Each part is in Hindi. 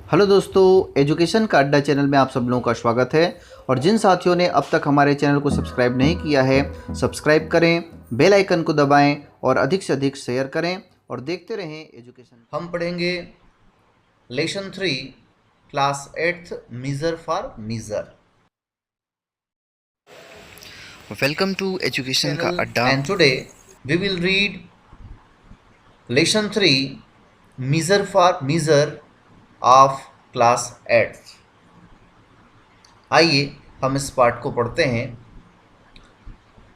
हेलो दोस्तों, एजुकेशन का अड्डा चैनल में आप सब लोगों का स्वागत है। और जिन साथियों ने अब तक हमारे चैनल को सब्सक्राइब नहीं किया है, सब्सक्राइब करें, बेल आइकन को दबाएं और अधिक से अधिक शेयर करें और देखते रहें एजुकेशन। हम पढ़ेंगे lesson 3 class 8th measure for measure. Welcome to education का अड्डा। And today we will read lesson 3 measure for measure of class 8th। आइए हम इस पार्ट को पढ़ते हैं।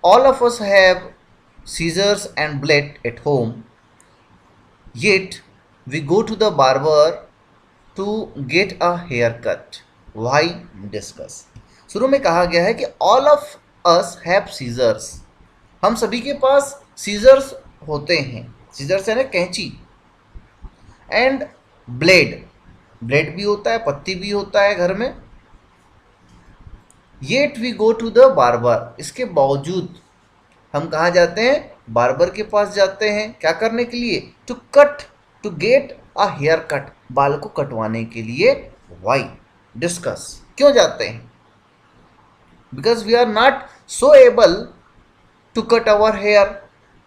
All of us have scissors and blade at home, yet we go to the barber to get a haircut. Why? Discuss. शुरू में कहा गया है कि all of us have scissors. हम सभी के पास scissors होते हैं। scissors यानी कैंची। and blade भी होता है, पत्ती भी होता है घर में। Yet we go to the barber, इसके बावजूद हम कहाँ जाते हैं? बार्बर के पास जाते हैं। क्या करने के लिए? To get a haircut, बाल को कटवाने के लिए। वाई? डिस्कस। क्यों जाते हैं? Because we are not so able to cut our hair.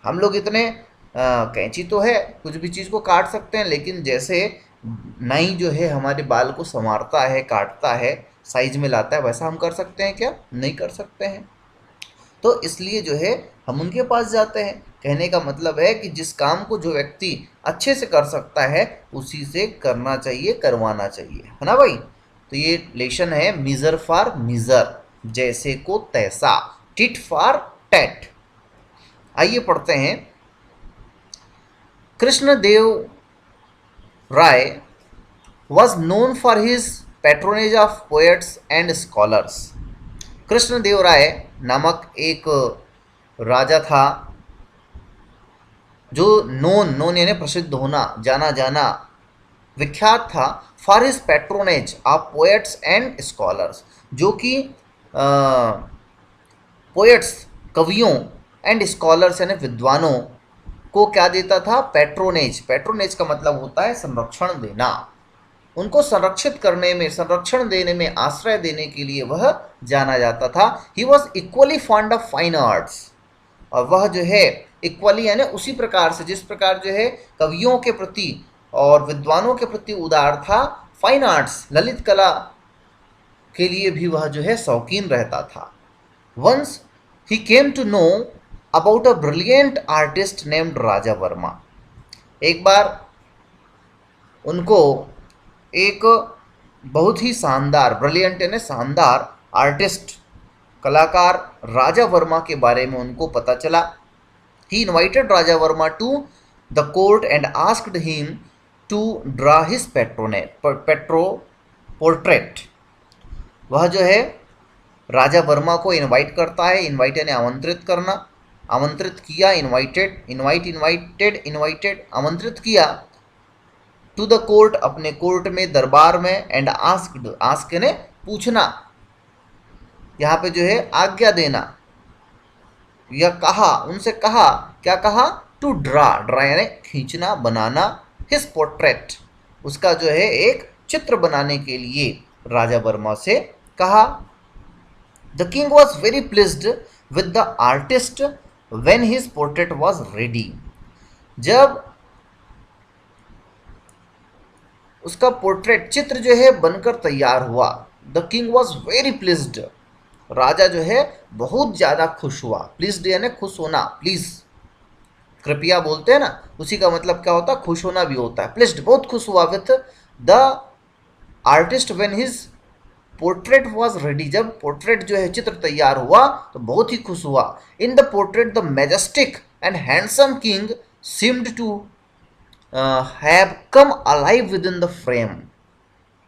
हम लोग इतने कैंची तो है, कुछ भी चीज़ को काट सकते हैं, लेकिन जैसे नाई जो है हमारे बाल को संवारता है, काटता है, साइज में लाता है, वैसा हम कर सकते हैं क्या? नहीं कर सकते हैं। तो इसलिए जो है हम उनके पास जाते हैं। कहने का मतलब है कि जिस काम को जो व्यक्ति अच्छे से कर सकता है उसी से करना चाहिए, करवाना चाहिए, है ना भाई। तो ये लेशन है मीज़र फॉर मीज़र, जैसे को तैसा, टिट फॉर टैट। आइए पढ़ते हैं। कृष्णदेव राय was known for his patronage of poets and scholars. Krishnadeva राय नामक एक राजा था जो नोन यानी प्रसिद्ध होना, जाना जाना, विख्यात था। For his patronage of poets and scholars, जो कि पोएट्स कवियों एंड स्कॉलर्स यानी विद्वानों को क्या देता था? पैट्रोनेज का मतलब होता है संरक्षण देना। उनको संरक्षित करने में, संरक्षण देने में, आश्रय देने के लिए वह जाना जाता था। He was equally fond of fine arts, और वह जो है इक्वली यानी उसी प्रकार से, जिस प्रकार जो है कवियों के प्रति और विद्वानों के प्रति उदार था, फाइन आर्ट्स ललित कला के लिए भी वह जो है शौकीन रहता था। Once he came to know about a brilliant artist named Raja Varma. एक बार उनको एक बहुत ही शानदार, ब्रिलियंट यानी शानदार आर्टिस्ट, कलाकार राजा वर्मा के बारे में उनको पता चला। He invited Raja Varma to the court and asked him to draw his portrait. वह जो है राजा वर्मा को इनवाइट करता है। इनवाइट यानी आमंत्रित करना, आमंत्रित किया। इनवाइटेड आमंत्रित किया। टू द कोर्ट, अपने कोर्ट में, दरबार में। एंड आस्क यानी पूछना, यहाँ पे जो है आज्ञा देना, या कहा, उनसे कहा। क्या कहा? टू ड्रा यानी खींचना, बनाना। हिज पोर्ट्रेट, उसका जो है एक चित्र बनाने के लिए राजा वर्मा से कहा। The king was very pleased with the artist when his portrait was ready. जब उसका पोर्ट्रेट, चित्र जो है बनकर तैयार हुआ, the king was very pleased, राजा जो है बहुत ज़्यादा खुश हुआ। प्लीज्ड यानी खुश होना, प्लीज कृपया बोलते हैं ना, उसी का मतलब क्या होता है? खुश होना भी होता है। प्लीज्ड, बहुत खुश हुआ। With the artist when his portrait was ready, जब पोर्ट्रेट जो है चित्र तैयार हुआ तो बहुत ही खुश हुआ। In the portrait the majestic and handsome king seemed to have come alive within the frame.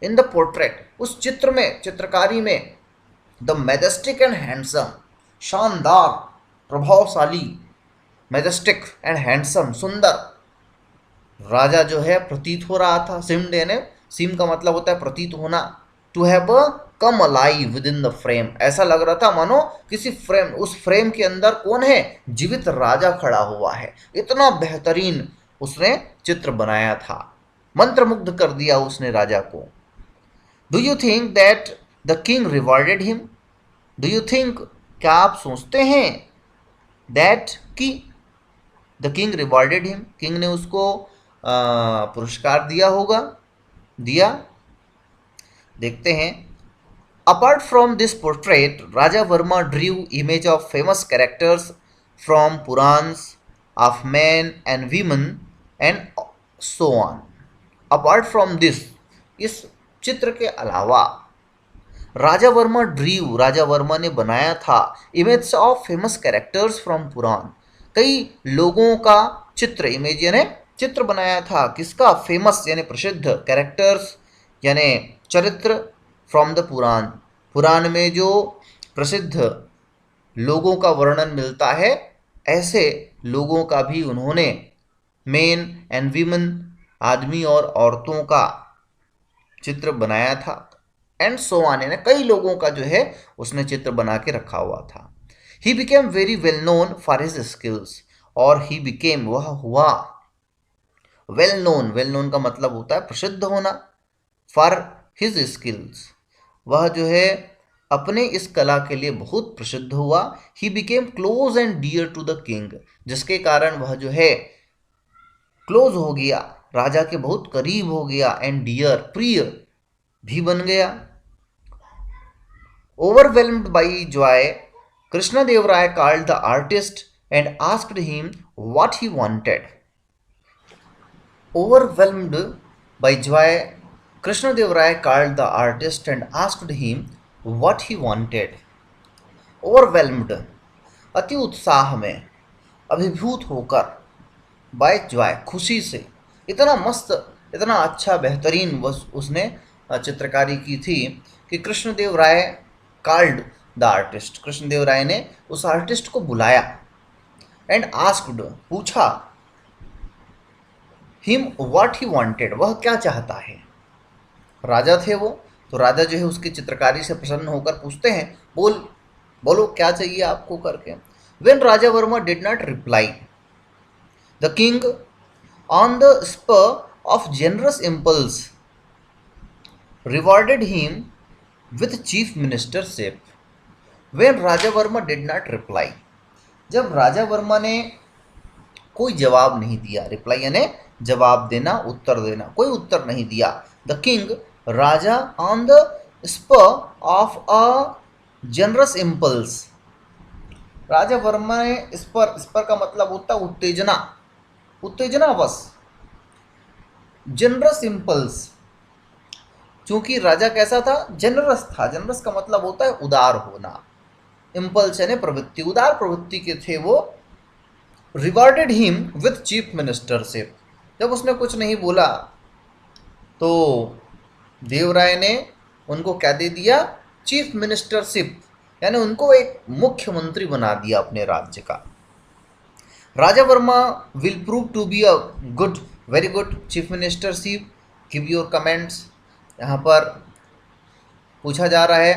In the portrait, उस चित्र में, चित्रकारी में, the majestic and handsome, शानदार, प्रभावशाली, majestic and handsome, सुंदर राजा जो है प्रतीत हो रहा था। सिम्ड यानी, सिम का मतलब होता है प्रतीत होना। To have come alive within the frame, ऐसा लग रहा था मानो किसी फ्रेम, उस फ्रेम के अंदर कौन है? जीवित राजा खड़ा हुआ है। इतना बेहतरीन उसने चित्र बनाया था, मंत्रमुग्ध कर दिया उसने राजा को। Do you think that the king rewarded him? Do you think, क्या आप सोचते हैं, दैट कि the king rewarded him, king ने उसको पुरस्कार दिया होगा, दिया? देखते हैं। Apart from this portrait, Raja Verma ड्रीव image of famous characters from Puranas of man and women and so on. Apart from this, इस चित्र के अलावा राजा वर्मा ड्रीव, राजा वर्मा ने बनाया था image of famous characters from Purana, कई लोगों का चित्र, इमेज यानी चित्र बनाया था, किसका? फेमस यानी प्रसिद्ध, कैरेक्टर्स यानी चरित्र, फ्रॉम द पुराण, पुराण में जो प्रसिद्ध लोगों का वर्णन मिलता है, ऐसे लोगों का भी उन्होंने, मेन एंड वीमेन, आदमी और औरतों का चित्र बनाया था, एंड सो ऑन यानी कई लोगों का जो है उसने चित्र बना के रखा हुआ था। He became very well known for his skills, और ही बिकेम, वह हुआ, वेल नोन, वेल नोन का मतलब होता है प्रसिद्ध होना, फॉर हिज स्किल्स, वह जो है अपने इस कला के लिए बहुत प्रसिद्ध हुआ। He became close and dear to the king, जिसके कारण वह जो है क्लोज हो गया, राजा के बहुत करीब हो गया, एंड डियर, प्रिय भी बन गया। Overwhelmed by Joy, Krishnadevaraya called the artist and asked him what he wanted. Overwhelmed by Joy, Krishnadevaraya called the artist and asked him what he wanted. Overwhelmed, अति उत्साह में, अभिभूत होकर, बाय जॉय, खुशी से, इतना मस्त, इतना अच्छा बेहतरीन बस उसने चित्रकारी की थी कि कृष्णदेव राय कॉल्ड द आर्टिस्ट, कृष्णदेव राय ने उस आर्टिस्ट को बुलाया, एंड आस्क्ड, पूछा, हिम व्हाट ही वांटेड, वह क्या चाहता है। राजा थे वो, तो राजा जो है उसकी चित्रकारी से प्रसन्न होकर पूछते हैं, बोलो क्या चाहिए आपको करके। When Raja Verma did not reply, the king on the spur of generous impulse rewarded him with chief ministership. When Raja Verma did not reply, जब राजा वर्मा ने कोई जवाब नहीं दिया, रिप्लाई यानी जवाब देना, उत्तर देना, कोई उत्तर नहीं दिया, द किंग, राजा, on the spur of a generous impulse, Raja Varma ने स्पर का मतलब होता है उत्तेजना, उत्तेजना बस, जनरस इम्पल्स, चूंकि राजा कैसा था? जनरस था, जनरस का मतलब होता है उदार होना, इम्पल्स यानी प्रवृत्ति, उदार प्रवृत्ति के थे वो। Rewarded him with chief ministership, जब उसने कुछ नहीं बोला तो देवराय ने उनको क्या दे दिया? चीफ मिनिस्टरशिप, यानी उनको एक मुख्यमंत्री बना दिया अपने राज्य का। Raja Varma will prove to be a good, very good chief ministership, give your comments. यहाँ पर पूछा जा रहा है,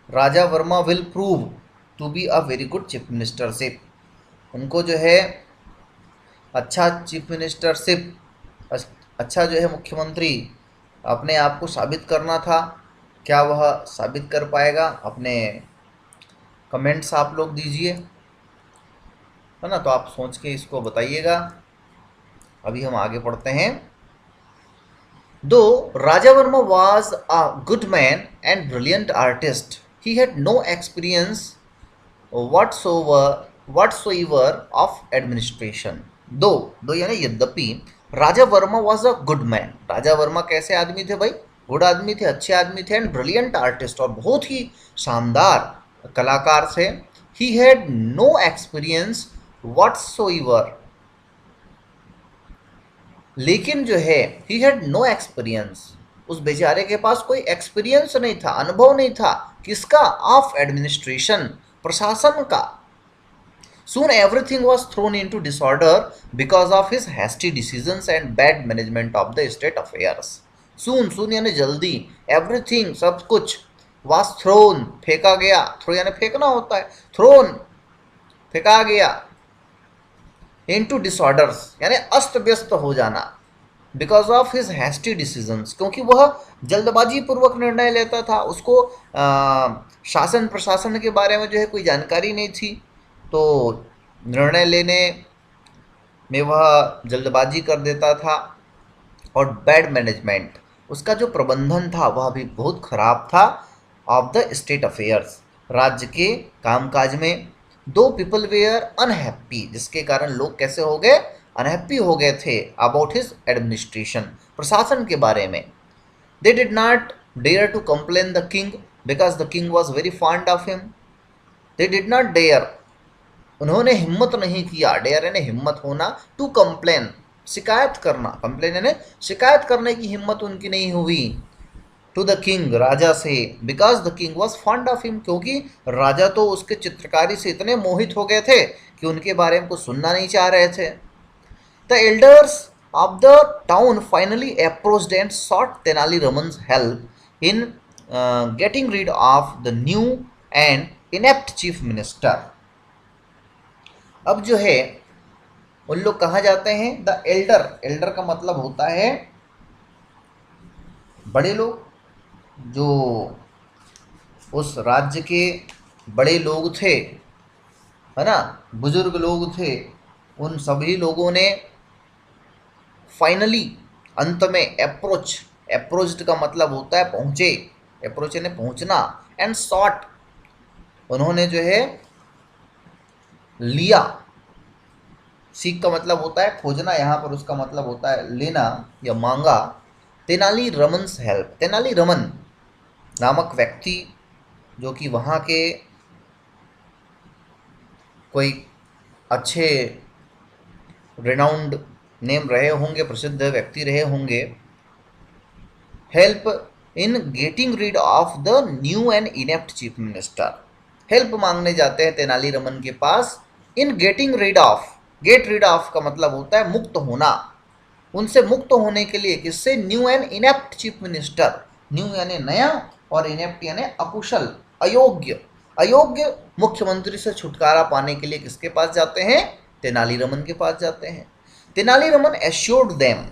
Raja Varma will prove to be a very good chief ministership, उनको जो है अच्छा चीफ मिनिस्टरशिप, अच्छा जो है मुख्यमंत्री अपने आप को साबित करना था, क्या वह साबित कर पाएगा? अपने कमेंट्स आप लोग दीजिए, है ना, तो आप सोच के इसको बताइएगा। अभी हम आगे पढ़ते हैं। Though Raja Varma was a good man and brilliant artist, he had no experience whatsoever of administration. Though यानी यद्यपि, Raja Varma was a good man, Raja Varma कैसे आदमी थे भाई? गुड आदमी थे, अच्छे आदमी थे, एंड ब्रिलियंट आर्टिस्ट, और बहुत ही शानदार कलाकार थे। He had no experience whatsoever, लेकिन जो है ही हैड नो एक्सपीरियंस, उस बेचारे के पास कोई एक्सपीरियंस नहीं था, अनुभव नहीं था, किसका? ऑफ एडमिनिस्ट्रेशन, प्रशासन का। Soon everything was thrown into disorder because of his hasty decisions and bad management of the state affairs. Soon यानी जल्दी, everything सब कुछ, was thrown फेंका गया, throw यानी फेंकना होता है, thrown फेंका गया, into disorders यानी अस्त व्यस्त हो जाना, because of his hasty decisions, क्योंकि वह जल्दबाजी पूर्वक निर्णय लेता था। उसको शासन प्रशासन के बारे में जो है कोई जानकारी नहीं थी, तो निर्णय लेने में वह जल्दबाजी कर देता था। और बैड मैनेजमेंट, उसका जो प्रबंधन था वह भी बहुत खराब था। ऑफ द स्टेट अफेयर्स, राज्य के कामकाज में। दो पीपल वेयर अनहैप्पी, जिसके कारण लोग कैसे हो गए, अनहैप्पी हो गए थे। अबाउट हिज एडमिनिस्ट्रेशन, प्रशासन के बारे में। They did not dare to complain the king because the king was very fond of him. They did not dare, उन्होंने हिम्मत नहीं किया, डेयर यानी हिम्मत होना, टू कंप्लेन शिकायत करना, कंप्लेन यानी शिकायत करने की हिम्मत उनकी नहीं हुई। टू द किंग, राजा से। Because the king was fond of him, क्योंकि राजा तो उसके चित्रकारी से इतने मोहित हो गए थे कि उनके बारे में कुछ सुनना नहीं चाह रहे थे। The elders of the town finally approached and sought Tenali Raman's help in getting rid of the new and inept chief minister. अब जो है उन लोग कहाँ जाते हैं, द एल्डर, एल्डर का मतलब होता है बड़े लोग, जो उस राज्य के बड़े लोग थे, है ना, बुजुर्ग लोग थे, उन सभी लोगों ने फाइनली, अंत में, अप्रोच, अप्रोच्ड का मतलब होता है पहुँचे, अप्रोच यानी पहुँचना, एंड सॉट, उन्होंने जो है लिया। सीख का मतलब होता है खोजना, यहाँ पर उसका मतलब होता है लेना या मांगा। तेनाली रमन्स हेल्प, तेनाली रमन नामक व्यक्ति, जो कि वहाँ के कोई अच्छे रिनाउंड नेम रहे होंगे, प्रसिद्ध व्यक्ति रहे होंगे। Help in getting rid of the new and inept chief minister, help मांगने जाते हैं तेनालीरामन के पास। In getting rid of, get rid of का मतलब होता है मुक्त होना, उनसे मुक्त होने के लिए, किससे, new and inept chief minister. New यानी नया और इनेप्ट यानी अकुशल, अयोग्य, अयोग्य मुख्यमंत्री से छुटकारा पाने के लिए किसके पास जाते हैं, तेनालीरामन के पास जाते हैं। तेनालीरामन एश्योर्ड देम,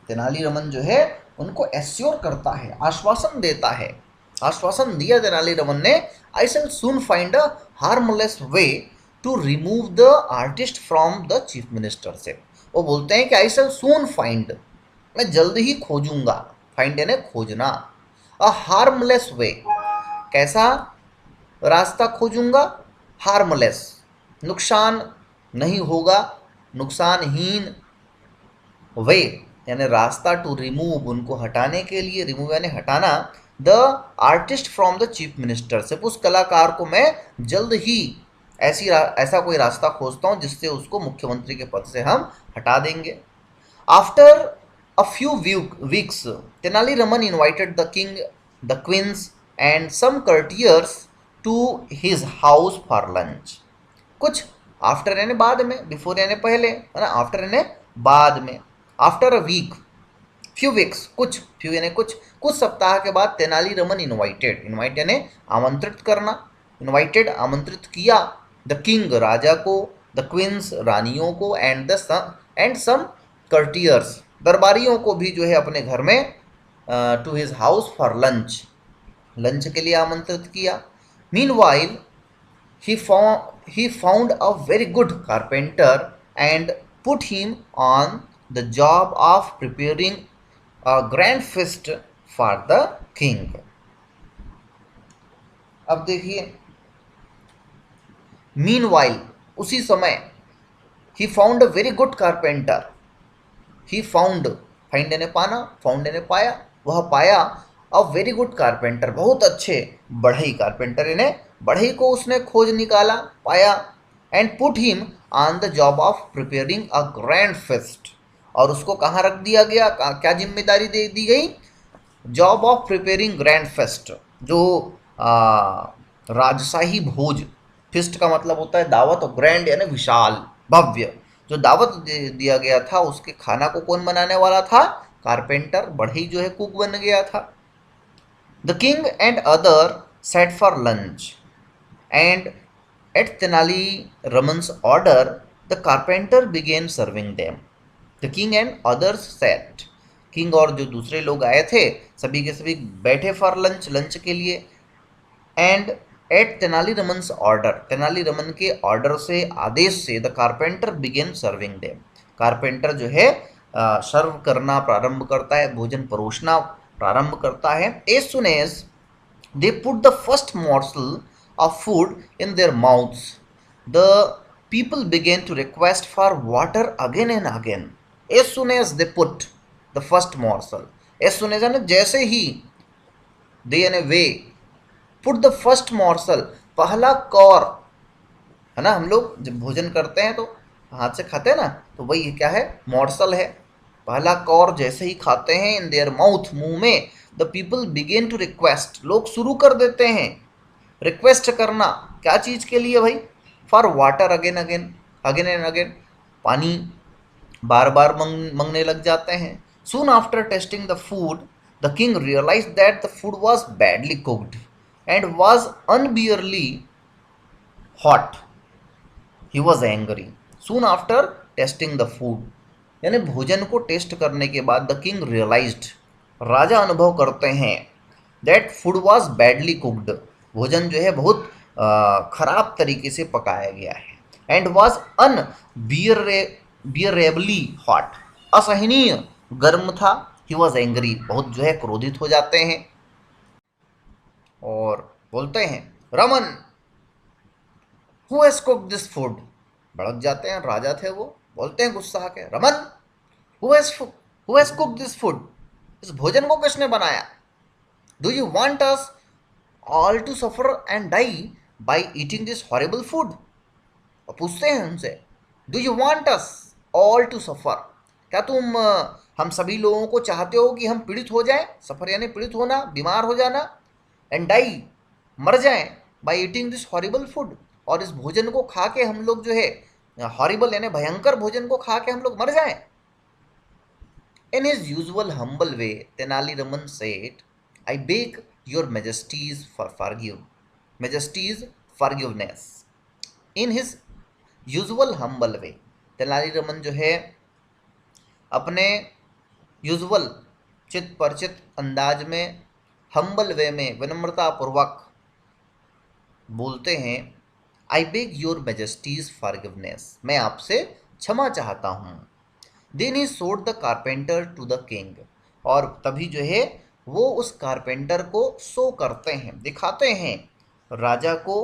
तेनालीरामन जो है उनको एश्योर करता है, आश्वासन देता है, आश्वासन दिया तेनालीरामन ने। I shall soon find a harmless way to remove the artist from the chief minister से। वो बोलते हैं कि आई शैल सून फाइंड, मैं जल्द ही खोजूंगा, फाइंड यानी खोजना। अ हार्मलेस वे, कैसा रास्ता खोजूंगा, हार्मलेस, नुकसान नहीं होगा, नुकसानहीन, वे यानी रास्ता, टू रिमूव उनको हटाने के लिए, रिमूव यानी हटाना, the artist from the chief minister से, उस कलाकार को मैं जल्द ही ऐसा कोई रास्ता खोजता हूँ जिससे उसको मुख्यमंत्री के पद से हम हटा देंगे। After a few weeks Tenaliraman invited the king, the queens and some courtiers to his house for lunch. कुछ आफ्टर यानी बाद में, बिफोर यानी पहले, है ना, आफ्टर यानी बाद में। After a week, few weeks, कुछ, फ्यू यानी कुछ, कुछ सप्ताह के बाद तेनालीरामन इन्वाइटेड, इन्वाइट यानी आमंत्रित करना, इन्वाइटेड आमंत्रित किया, द किंग राजा को, द क्वींस रानियों को, एंड सम कर्टियर्स दरबारियों को भी जो है अपने घर में, to his house for lunch, lunch के लिए आमंत्रित किया। Meanwhile he found a very good carpenter and put him on the job of preparing a grand feast for the king। अब देखिए, meanwhile, उसी समय, he found a very good carpenter, he found, find यानी पाना, फाउंड यानी पाया, वह पाया, अ वेरी गुड कारपेंटर, बहुत अच्छे बढ़ई, कारपेंटर यानी बढ़ई को उसने खोज निकाला, पाया। And put him on the job of preparing a grand fest, और उसको कहाँ रख दिया गया, क्या जिम्मेदारी दे दी गई, job of preparing grand fest, जो राजशाही भोज, फिस्ट का मतलब होता है दावत, और ग्रैंड यानी विशाल, भव्य, जो दावत दिया गया था उसके खाना को कौन बनाने वाला था, कारपेंटर, बढ़ई जो है कुक बन गया था। The king and other set for lunch and at Tenaliraman's order the carpenter began serving them. The king and others sat, king और जो दूसरे लोग आए थे सभी के सभी बैठे फॉर लंच, लंच के लिए। And at Tenaliraman's order, Tenaliraman के ऑर्डर से, आदेश से, the carpenter began serving them, carpenter जो है सर्व करना प्रारंभ करता है, भोजन परोसना प्रारंभ करता है। As soon as they put the first morsel of food in their mouths, the people began to request for water again and again. As soon as they put the first morsel, as soon as यानी जैसे ही, they यानी वे, put the first morsel, पहला कौर, है ना, हम लोग जब भोजन करते हैं तो हाथ से खाते हैं ना, तो वही क्या है, मॉर्सल है। पहला कौर जैसे ही खाते हैं, इन देयर माउथ, मुंह में, the people began to request, लोग शुरू कर देते हैं रिक्वेस्ट करना, क्या चीज़ के लिए भाई, for water again again, again and again, पानी बार बार मांगने लग जाते हैं। Soon after tasting the food, the king realise that the food was badly cooked and was unbearably hot, he was angry. Soon after tasting the food, यानी भोजन को टेस्ट करने के बाद, द किंग रियलाइज्ड, राजा अनुभव करते हैं, that food was badly cooked, भोजन जो है बहुत खराब तरीके से पकाया गया है। एंड वॉज अन बियरेबली हॉट, असहनीय गर्म था। ही वॉज एंग्री, बहुत जो है क्रोधित हो जाते हैं और बोलते हैं, Raman, who has cooked this food, भड़क जाते हैं, राजा थे वो, बोलते हैं गुस्सा आके, Raman, who has cooked this food, इस भोजन को किसने बनाया? Do you want us all to suffer and die by eating this horrible food? और पूछते हैं उनसे, do you want us all to suffer, क्या तुम हम सभी लोगों को चाहते हो कि हम पीड़ित हो जाएं, सफर यानी पीड़ित होना, बीमार हो जाना, एंड डाई, मर जाएं, bye eating this horrible food, और इस भोजन को खा के हम लोग जो है, हॉरिबल यानी भयंकर भोजन को खा के हम लोग मर जाएं। In his usual humble way, Tenali Raman said, I beg your majesty's majesty's forgiveness. In his usual humble way, Tenali Raman जो है अपने यूजुअल चित परिचित अंदाज में, हम्बल वे में, विनम्रता पूर्वक बोलते हैं, I beg your majesty's forgiveness, मैं आपसे क्षमा चाहता हूँ। Then he showed the carpenter to the king, और तभी जो है वो उस कारपेंटर को शो करते हैं, दिखाते हैं राजा को,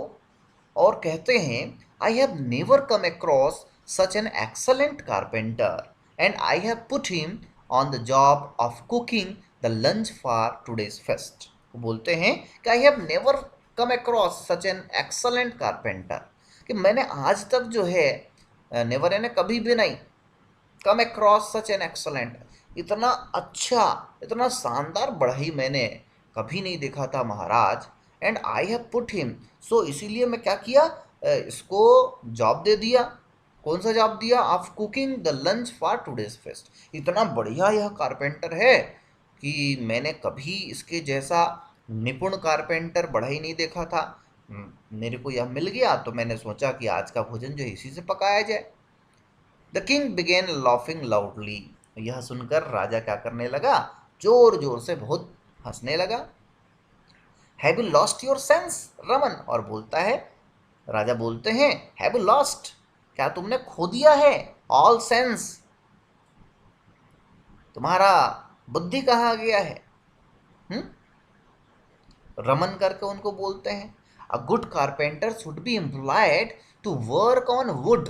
और कहते हैं, I have never come across such an excellent carpenter and I have put him on the job of cooking the lunch for today's fest. वो बोलते हैं कि I have never come across such an excellent carpenter, कि मैंने आज तक जो है, नेवर यानी कभी भी नहीं, come across such an excellent, इतना अच्छा, इतना शानदार बढ़ई मैंने कभी नहीं देखा था महाराज। And I have put him, so इसीलिए मैं क्या किया, इसको जॉब दे दिया। कौन सा जॉब दिया? Of cooking the lunch for today's fest. इतना बढ़िया यह कारपेंटर है कि मैंने कभी इसके जैसा निपुण कारपेंटर बढ़ई नहीं देखा था। मेरे को यह मिल गया तो मैंने सोचा कि आज का भोजन जो है इसी से पकाया जाए। The king began laughing loudly, यह सुनकर राजा क्या करने लगा, जोर जोर से बहुत हंसने लगा। Have you lost your sense Raman, और बोलता है, राजा बोलते हैं, हैव यू लॉस्ट, क्या तुमने खो दिया है, ऑल सेंस, तुम्हारा बुद्धि कहाँ गया है? रमन करके उनको बोलते हैं, a good carpenter should be employed to work on wood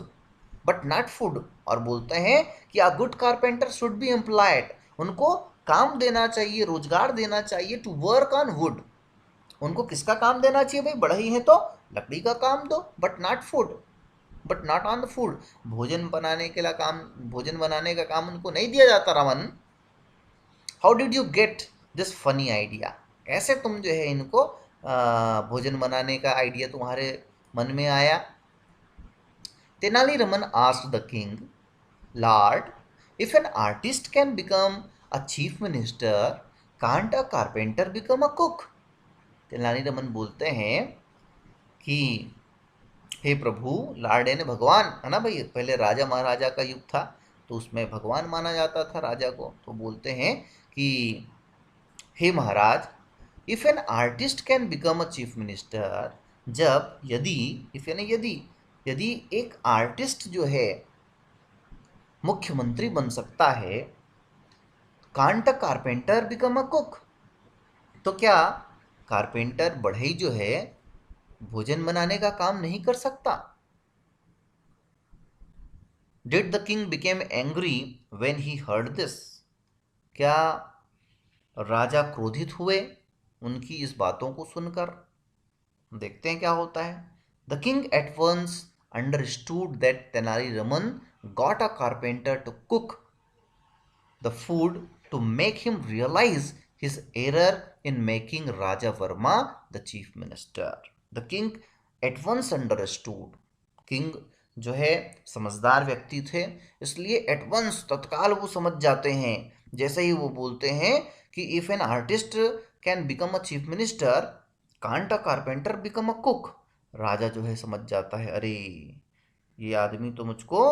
but not food, और बोलते हैं कि a good carpenter should be employed, उनको काम देना चाहिए, रोजगार देना चाहिए, टू वर्क ऑन वुड, उनको किसका काम देना चाहिए भाई, बढ़ई है तो लकड़ी का काम दो, but not food, but not on the food, भोजन बनाने के लिए काम, भोजन बनाने का काम उनको नहीं दिया जाता। Raman, how did you get this funny idea, कैसे तुम जो है इनको भोजन बनाने का आइडिया तुम्हारे मन में आया? Tenali Raman asked the king, Lord, if an artist can become a chief minister, can't a carpenter become a cook? Tenali Raman बोलते हैं कि हे प्रभु, लॉर्ड यानी भगवान है ना भाई, पहले राजा महाराजा का युग था, तो उसमें भगवान माना जाता था राजा को। तो बोलते हैं कि हे महाराज, if an artist can become a chief minister, जब यदि, इफ यानी यदि, यदि एक आर्टिस्ट जो है मुख्यमंत्री बन सकता है, can't a carpenter become a cook, तो क्या कारपेंटर बढ़ई जो है भोजन बनाने का काम नहीं कर सकता? Did the king became angry when he heard this, क्या राजा क्रोधित हुए उनकी इस बातों को सुनकर? देखते हैं क्या होता है। The king at once understood that Tenali Raman got a carpenter to cook the food to make him realize his error in making Raja Varma the chief minister. The king at once understood. King जो है समझदार व्यक्ति थे, इसलिए एट वंस तत्काल वो समझ जाते हैं। जैसे ही वो बोलते हैं कि if an artist can become a chief minister, can't a carpenter become a cook, राजा जो है समझ जाता है, अरे ये आदमी तो मुझको,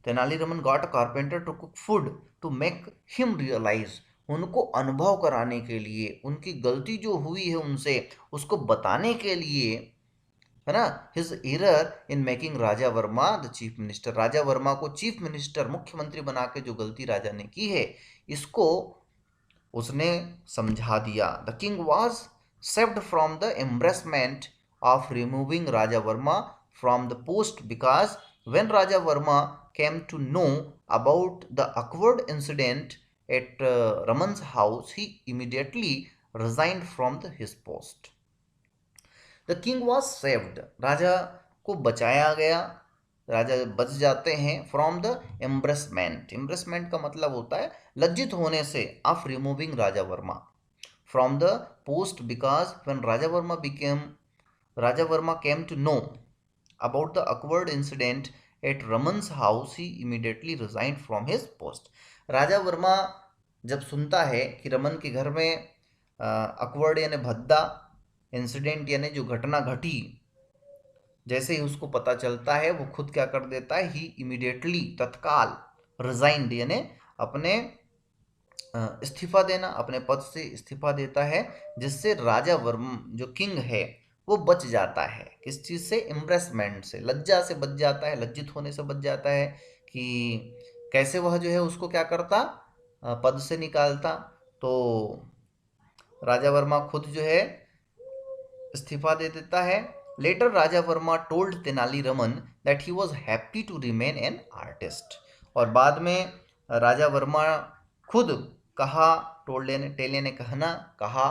Tenaliraman got a carpenter to cook food to make him realise, उनको अनुभव कराने के लिए, उनकी गलती जो हुई है उनसे उसको बताने के लिए, है ना, his error in making Raja Varma the chief minister, Raja Varma को चीफ मिनिस्टर मुख्यमंत्री बना के जो गलती राजा ने की है इसको उसने समझा दिया। The king was saved from the embarrassment of removing Raja Varma from the post because when Raja Varma came to know about the awkward incident at Raman's house, he immediately resigned from his post. The king was saved. राजा को बचाया गया, राजा बच जाते हैं फ्रॉम द एम्ब्रेसमेंट। एम्ब्रेसमेंट का मतलब होता है लज्जित होने से, of removing Raja Varma from the post because when Raja Varma came to know about the awkward incident at Raman's house, he immediately resigned from his post. राजा वर्मा जब सुनता है कि रमन के घर में अकवर्ड यानी भद्दा इंसिडेंट यानी जो घटना घटी, जैसे ही उसको पता चलता है वो खुद क्या कर देता है, ही इमीडिएटली तत्काल, रिजाइंड यानी अपने इस्तीफा देना, अपने पद से इस्तीफा देता है, जिससे राजा वर्मा जो किंग है वो बच जाता है। किस चीज़ से? एम्ब्रेसमेंट से, लज्जा से बच जाता है, लज्जित होने से बच जाता है कि कैसे वह जो है उसको क्या करता, पद से निकालता। तो राजा वर्मा खुद जो है इस्तीफा दे देता है। Later Raja Varma told Tenali Raman that he was happy to remain an artist, और बाद में राजा वर्मा खुद कहा, टोल्ड ने, टेल ने कहना, कहा,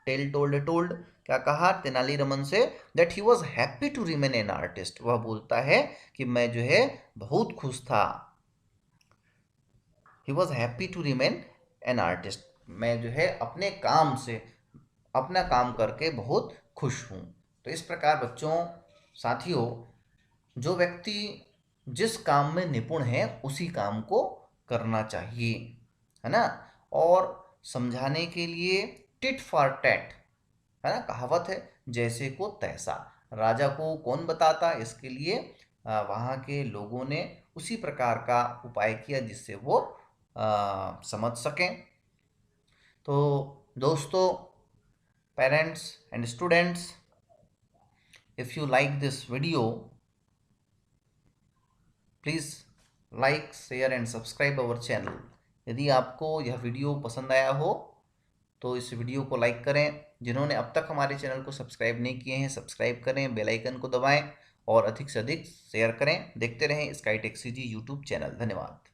टेल टोल्ड टोल्ड, क्या कहा तेनाली रमन से, that he was happy to remain an artist, वह बोलता है कि मैं जो है बहुत खुश था, he was happy to remain an artist, मैं जो है अपने काम से, अपना काम करके बहुत खुश हूँ। तो इस प्रकार बच्चों, साथियों, जो व्यक्ति जिस काम में निपुण है उसी काम को करना चाहिए, है ना। और समझाने के लिए टिट फॉर टैट, है ना, कहावत है, जैसे को तैसा, राजा को कौन बताता, इसके लिए वहाँ के लोगों ने उसी प्रकार का उपाय किया जिससे वो समझ सकें। तो दोस्तों, parents and students, if you like this video, please like, share and subscribe our channel. यदि आपको यह वीडियो पसंद आया हो तो इस वीडियो को लाइक करें। जिन्होंने अब तक हमारे चैनल को सब्सक्राइब नहीं किए हैं, सब्सक्राइब करें, बेल आइकन को दबाएं और अधिक से अधिक शेयर करें। देखते रहें Sky Tech CG YouTube channel. धन्यवाद।